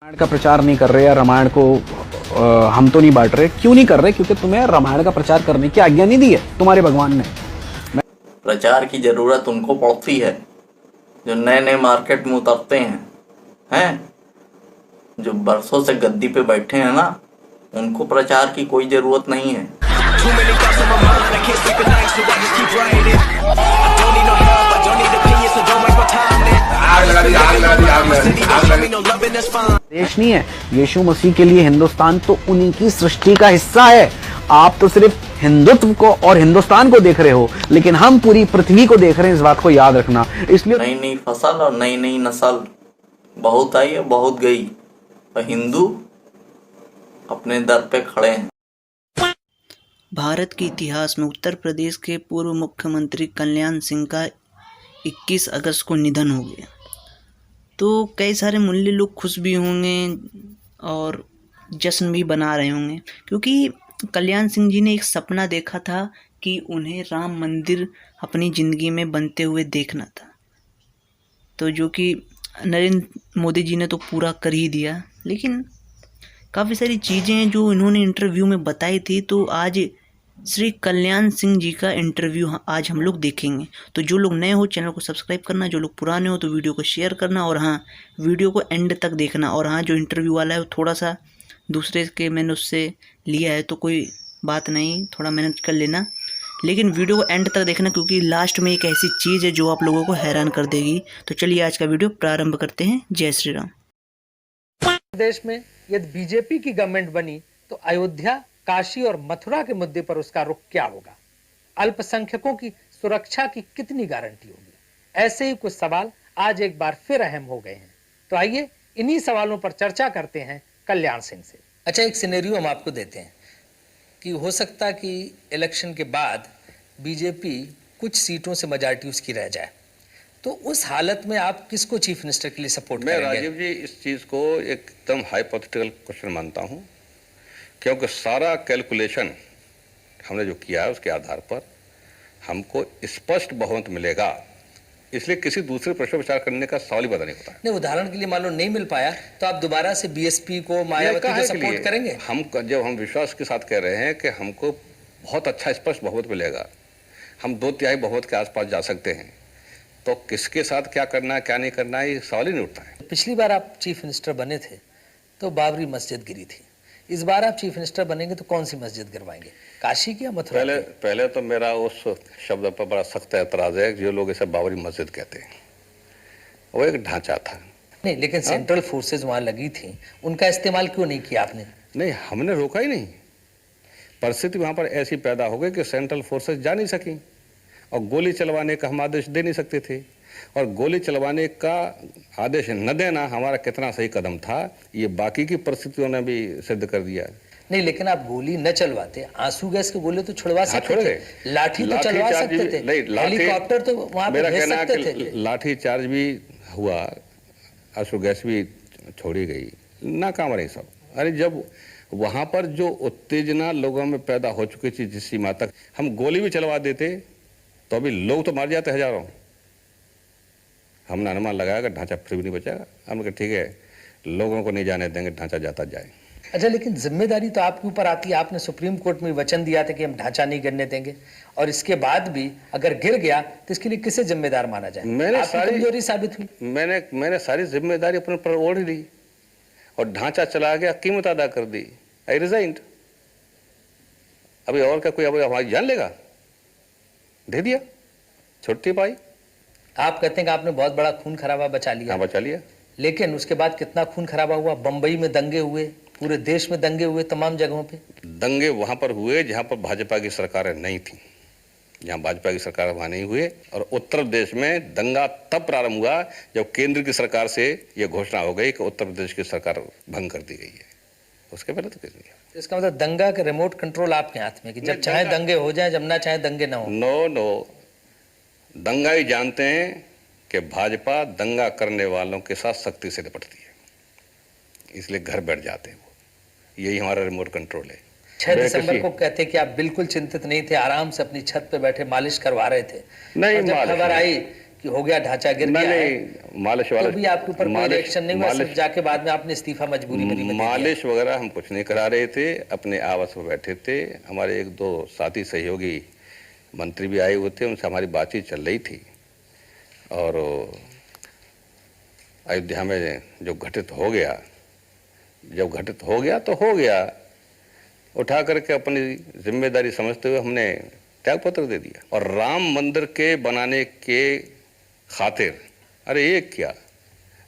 रामायण का प्रचार नहीं कर रहे या रामायण को हम तो नहीं बांट रहे। क्यों नहीं कर रहे? क्योंकि तुम्हें रामायण का प्रचार करने की आज्ञा नहीं दी है तुम्हारे भगवान ने। प्रचार की जरूरत उनको पड़ती है जो नए नए मार्केट में उतरते हैं जो बरसों से गद्दी पे बैठे हैं ना, उनको प्रचार की कोई जरूरत नहीं है। देश नहीं है यीशु मसीह के लिए हिंदुस्तान तो उन्हीं की सृष्टि का हिस्सा है। आप तो सिर्फ हिंदुत्व को और हिंदुस्तान को देख रहे हो, लेकिन हम पूरी पृथ्वी को देख रहे हैं। इस बात को याद रखना। इसलिए नई नई फसल और नई नई नस्ल बहुत आई है, बहुत गई, और हिंदू अपने दर पे खड़े हैं। भारत के इतिहास में उत्तर प्रदेश के पूर्व मुख्यमंत्री कल्याण सिंह का 21 अगस्त को निधन हो गया। तो कई सारे मुल्ले लोग खुश भी होंगे और जश्न भी बना रहे होंगे, क्योंकि कल्याण सिंह जी ने एक सपना देखा था कि उन्हें राम मंदिर अपनी ज़िंदगी में बनते हुए देखना था, तो जो कि नरेंद्र मोदी जी ने तो पूरा कर ही दिया। लेकिन काफ़ी सारी चीज़ें हैं जो इन्होंने इंटरव्यू में बताई थी, तो आज श्री कल्याण सिंह जी का इंटरव्यू आज हम लोग देखेंगे। तो जो लोग नए हो चैनल को सब्सक्राइब करना, जो लोग पुराने हो तो वीडियो को शेयर करना, और हाँ, वीडियो को एंड तक देखना। और हाँ, जो इंटरव्यू वाला है वो थोड़ा सा दूसरे के मैंने उससे लिया है, तो कोई बात नहीं, थोड़ा मेहनत कर लेना, लेकिन वीडियो को एंड तक देखना, क्योंकि लास्ट में एक ऐसी चीज़ है जो आप लोगों को हैरान कर देगी। तो चलिए आज का वीडियो प्रारंभ करते हैं। जय श्री राम। देश में यदि बीजेपी की गवर्नमेंट बनी तो अयोध्या, काशी और मथुरा के मुद्दे पर उसका रुख क्या होगा? अल्पसंख्यकों की सुरक्षा की कितनी गारंटी होगी? ऐसे ही कुछ सवाल आज एक बार फिर अहम हो गए हैं। तो आइए इन्हीं सवालों पर चर्चा करते हैं कल्याण सिंह से। अच्छा, एक सिनेरियो हम आपको देते हैं कि हो सकता कि इलेक्शन के बाद बीजेपी कुछ सीटों से मेजॉरिटी उसकी रह जाए, तो उस हालत में आप किसको चीफ मिनिस्टर के लिए सपोर्ट करेंगे? मैं राजीव जी इस चीज़ को एकदम हाइपोथेटिकल क्वेश्चन मानता हूं, क्योंकि सारा कैलकुलेशन हमने जो किया है उसके आधार पर हमको स्पष्ट बहुमत मिलेगा, इसलिए किसी दूसरे प्रश्न पर विचार करने का सवाल ही पैदा नहीं होता है। नहीं, उदाहरण के लिए मान लो नहीं मिल पाया तो आप दोबारा से बीएसपी को, मायावती को सपोर्ट करेंगे? जब हम विश्वास के साथ कह रहे हैं कि हमको बहुत अच्छा स्पष्ट बहुमत मिलेगा, हम 2/3 बहुमत के आसपास जा सकते हैं, तो किसके साथ क्या करना है क्या नहीं करना है ये सवाल ही नहीं उठता है। पिछली बार आप चीफ मिनिस्टर बने थे तो बाबरी मस्जिद गिरी थी, इस बार आप चीफ मिनिस्टर बनेंगे तो कौन सी मस्जिद गिरवाएंगे, काशी की या मथुरा की? पहले तो मेरा उस शब्द पर बड़ा सख्त एतराज है जो लोग इसे बाबरी मस्जिद कहते हैं। वो एक ढांचा था। नहीं, लेकिन सेंट्रल फोर्सेज वहां लगी थी, उनका इस्तेमाल क्यों नहीं किया आपने? नहीं, हमने रोका ही नहीं। परिस्थिति वहां पर ऐसी पैदा हो गई कि सेंट्रल फोर्सेज जा नहीं सकी और गोली चलवाने का हम आदेश दे नहीं सकते थे, और गोली चलवाने का आदेश न देना हमारा कितना सही कदम था ये बाकी की परिस्थितियों ने भी सिद्ध कर दिया। नहीं, लेकिन आप गोली न चलवाते, आंसू गैस के गोले तो छुड़वा सकते थे, लाठी तो चलवा सकते थे, हेलीकॉप्टर तो वहां पे भेज सकते थे। लाठी चार्ज भी हुआ, आंसू गैस भी छोड़ी गई, नाकाम रही सब। अरे जब वहां पर जो उत्तेजना लोगों में पैदा हो चुकी थी जिस सीमा तक, हम गोली भी चलवा देते तो अभी लोग तो मार जाते हजारों। हमने अनुमान लगाया कि ढांचा फिर भी नहीं बचेगा। हमने कहा ठीक है, लोगों को नहीं जाने देंगे, ढांचा जाता जाए। अच्छा, लेकिन जिम्मेदारी तो आपके ऊपर आती है। आपने सुप्रीम कोर्ट में वचन दिया था कि हम ढांचा नहीं गिरने देंगे, और इसके बाद भी अगर गिर गया तो इसके लिए किसे जिम्मेदार माना जाए? आपकी कमजोरी साबित हुई। मैंने सारी जिम्मेदारी अपने पर ओढ़ ली और ढांचा चला गया, कीमत अदा कर दी। आई रिजाइंड। अभी और क्या कोई अब हमारी जान लेगा? दे दिया, छुट्टी पाई। आप कहते हैं कि आपने बहुत बड़ा खून खराबा बचा लिया। बचा लिया, लेकिन उसके बाद कितना खून खराबा हुआ? बंबई में दंगे हुए, पूरे देश में दंगे हुए, तमाम जगहों पे दंगे वहां पर हुए जहां पर भाजपा की सरकारें नहीं थी। जहां भाजपा की सरकार वहां नहीं हुए, और उत्तर प्रदेश में दंगा तब प्रारंभ हुआ जब केंद्र की सरकार से यह घोषणा हो गई कि उत्तर प्रदेश की सरकार भंग कर दी गई है। उसके पहले तो कुछ नहीं। इसका मतलब दंगा का रिमोट कंट्रोल आपके हाथ में, कि जब चाहे दंगे हो जाए, जब ना चाहे दंगे ना हो। नो, दंगा ही जानते हैं कि भाजपा दंगा करने वालों के साथ सख्ती से निपटती है, इसलिए घर बैठ जाते हैं वो। यही हमारा रिमोट कंट्रोल है। 6 दिसंबर को कहते कि आप बिल्कुल चिंतित नहीं थे, आराम से अपनी छत पे बैठे मालिश करवा रहे थे। नहीं, जब खबर आई कि हो गया, ढांचा गिर गया है, मालिश तो वाला भी आपके ऊपर कोई रिएक्शन नहीं हुआ? सिर्फ जाके बाद में आपने इस्तीफा मजबूरी में दे दिया? मालिश वगैरह हम कुछ नहीं करा रहे थे, अपने आवास में बैठे थे। हमारे एक दो साथी सहयोगी मंत्री भी आए हुए थे, उनसे हमारी बातचीत चल रही थी। और अयोध्या में जो घटित हो गया, जब घटित हो गया तो हो गया, उठा करके अपनी जिम्मेदारी समझते हुए हमने त्यागपत्र दे दिया। और राम मंदिर के बनाने के खातिर, अरे एक क्या,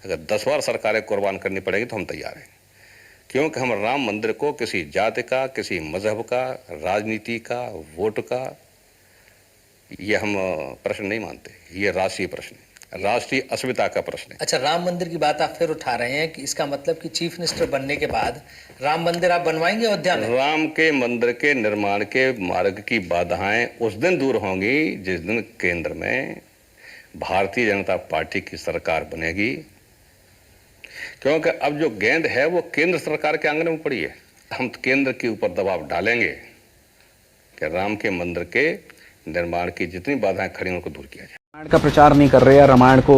अगर 10 बार सरकारें कुर्बान करनी पड़ेगी तो हम तैयार हैं। क्योंकि हम राम मंदिर को किसी जाति का, किसी मजहब का, राजनीति का, वोट का, ये हम प्रश्न नहीं मानते। ये राष्ट्रीय प्रश्न है, राष्ट्रीय अस्मिता का प्रश्न है। अच्छा, राम मंदिर की बात आप फिर उठा रहे हैं कि इसका मतलब कि चीफ मिनिस्टर बनने के बाद राम मंदिर आप बनवाएंगे अयोध्या में? राम के मंदिर के निर्माण के मार्ग की बाधाएं उस दिन दूर होंगी जिस दिन केंद्र में भारतीय जनता पार्टी की सरकार बनेगी। क्योंकि अब जो गेंद है वो केंद्र सरकार के आंगन में पड़ी है। हम केंद्र के ऊपर दबाव डालेंगे कि राम के मंदिर के निर्माण की जितनी बाधाएं खड़ी हैं उनको दूर किया जाए। रामायण का प्रचार नहीं कर रहे या रामायण को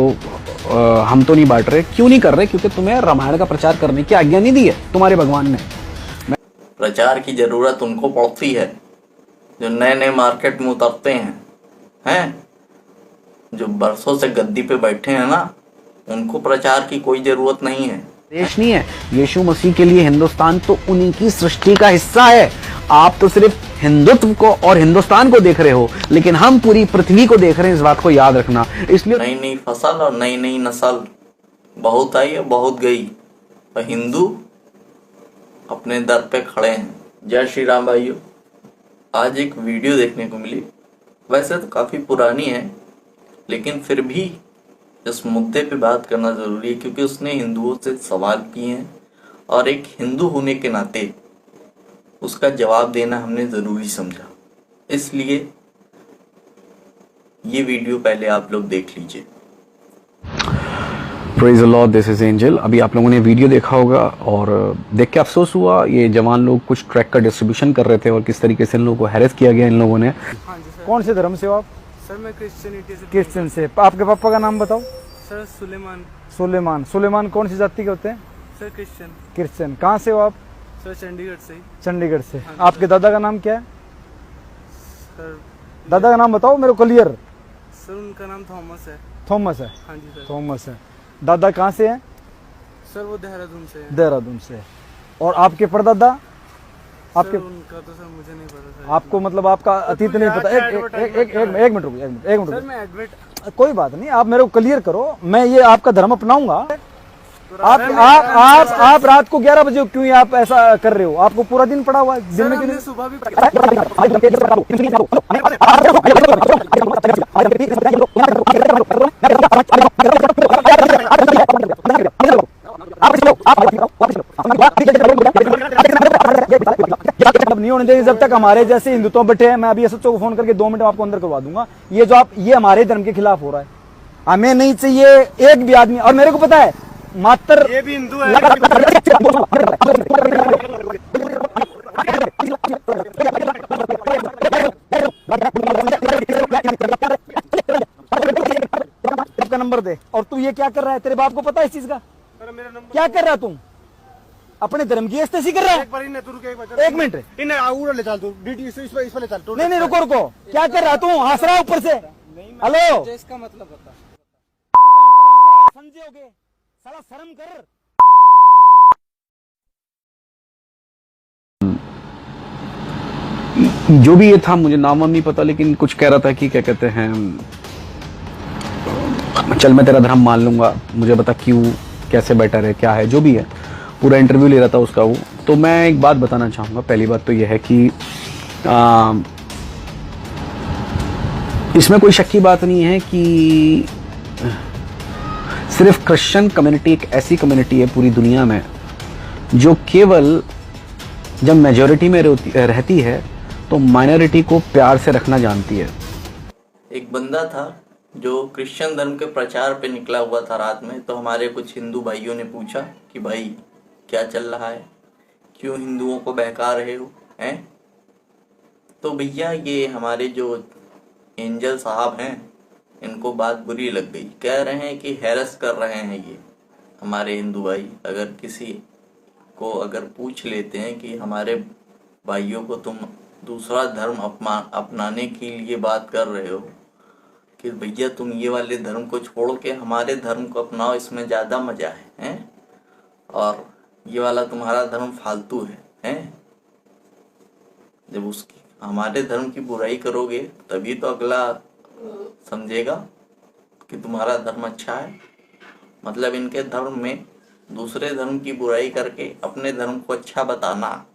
हम तो नहीं बांट रहे। क्यों नहीं कर रहे? क्योंकि तुम्हें रामायण का प्रचार करने की आज्ञा नहीं दी है तुम्हारे भगवान ने। प्रचार की जरूरत उनको पड़ती है जो नए नए मार्केट में उतरते हैं, जो बरसों से गद्दी पे बैठे हैं ना, उनको प्रचार की कोई जरूरत नहीं है। देश नहीं है, यीशु मसीह के लिए हिंदुस्तान तो उन्हीं की सृष्टि का हिस्सा है। आप तो सिर्फ हिंदुत्व को और हिंदुस्तान को देख रहे हो, लेकिन हम पूरी पृथ्वी को देख रहे हैं। इस बात को याद रखना। इसलिए नई नई फसल और नई नई नस्ल बहुत आई है, बहुत गई, और हिंदू अपने दर पे खड़े हैं। जय श्री राम भाइयों। आज एक वीडियो देखने को मिली, वैसे तो काफ़ी पुरानी है, लेकिन फिर भी इस मुद्दे पे बात करना ज़रूरी है क्योंकि उसने हिंदुओं से सवाल किए हैं और एक हिंदू होने के नाते उसका जवाब देना हमने ज़रूरी समझा। इसलिए ये वीडियो पहले आप लोग देख लीजिए। Praise the Lord, this is angel. अभी आप लोगों ने वीडियो देखा होगा और देख के अफसोस हुआ। ये जवान लोग कुछ ट्रैक का डिस्ट्रीब्यूशन कर रहे थे और किस तरीके से इन लोगों को हैरेस किया गया इन लोगों ने। कौन से धर्म से हो आप? सर मैं क्रिश्चियनिटी से। क्रिश्चियन से। आपके पापा का नाम बताओ। सर सुलेमान। सुलेमान। सुलेमान कौन सी जाति के होते हैं? Sir Christian. क्रिश्चियन। कहाँ से हो आप? सर चंडीगढ़ से ही। चंडीगढ़ से। हाँ, आपके दादा का नाम क्या है? सर दादा का नाम बताओ मेरे को क्लियर। सर उनका नाम थॉमस है। थॉमस है। हाँ जी सर। थॉमस है। दादा कहाँ से है? सर वो देहरादून से है। देहरादून से। और आपके परदादा? आपके सर उनका तो सर मुझे नहीं पता सर। आपको मतलब आपका अतीत नहीं पता। एक मिनट रुकिए, एक मिनट सर रुकिए। मैं एडमिट। कोई बात नहीं, आप मेरे को क्लियर करो। मैं ये आपका धर्म अपनाऊंगा। आप रात को 11 बजे क्यों आप ऐसा कर रहे हो? आपको पूरा दिन पड़ा हुआ है। दिन में क्यों? सुबह भी नहीं होने देंगे जब तक हमारे जैसे हिंदुत्व बैठे हैं। मैं अभी एसएचओ को फोन करके 2 मिनट में आपको अंदर करवा दूंगा। ये जो आप ये हमारे धर्म के खिलाफ हो रहा है। हमें नहीं चाहिए एक भी आदमी। और मेरे को पता है मात्र ये भी हिंदू है। आपका नंबर दे। और तू ये क्या कर रहा है? तेरे बाप को पता है इस चीज का? क्या कर रहा है तुम? अपने धर्म की इस्तेसी कर रहा है? एक मिनट। नहीं रुको रुको। क्या कर रहा है तू? हंस रहा है ऊपर से। हेलो, इसका मतलब बता। समझे होगे? साला शर्म कर। जो भी ये था, मुझे नाम नहीं पता, लेकिन कुछ कह रहा था कि क्या कहते हैं, चल मैं तेरा धर्म मान लूंगा, मुझे बता क्यों, कैसे बेटर है, क्या है, जो भी है। पूरा इंटरव्यू ले रहा था उसका वो। तो मैं एक बात बताना चाहूँगा। पहली बात तो यह है कि इसमें कोई शक की बात नहीं है कि सिर्फ क्रिश्चियन कम्युनिटी एक ऐसी कम्युनिटी है पूरी दुनिया में जो केवल जब मेजॉरिटी में रहती है तो माइनॉरिटी को प्यार से रखना जानती है। एक बंदा था जो क्रिश्चियन धर्म के प्रचार पे निकला हुआ था रात में। तो हमारे कुछ हिंदू भाइयों ने पूछा कि भाई क्या चल रहा है, क्यों हिंदुओं को बहका रहे हो हैं? तो भैया ये हमारे जो एंजल साहब हैं इनको बात बुरी लग गई। कह रहे हैं कि हैरस कर रहे हैं ये हमारे हिंदू भाई। अगर किसी को अगर पूछ लेते हैं कि हमारे भाइयों को तुम दूसरा धर्म अपनाने के लिए बात कर रहे हो कि भैया तुम ये वाले धर्म को छोड़ के हमारे धर्म को अपनाओ, इसमें ज़्यादा मज़ा है, हैं? और ये वाला तुम्हारा धर्म फालतू है, हैं? जब उसकी हमारे धर्म की बुराई करोगे तभी तो अगला समझेगा कि तुम्हारा धर्म अच्छा है। मतलब इनके धर्म में दूसरे धर्म की बुराई करके अपने धर्म को अच्छा बताना,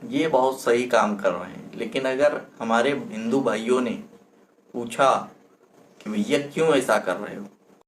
ये बहुत सही काम कर रहे हैं। लेकिन अगर हमारे हिंदू भाइयों ने पूछा कि भैया क्यों ऐसा कर रहे हो,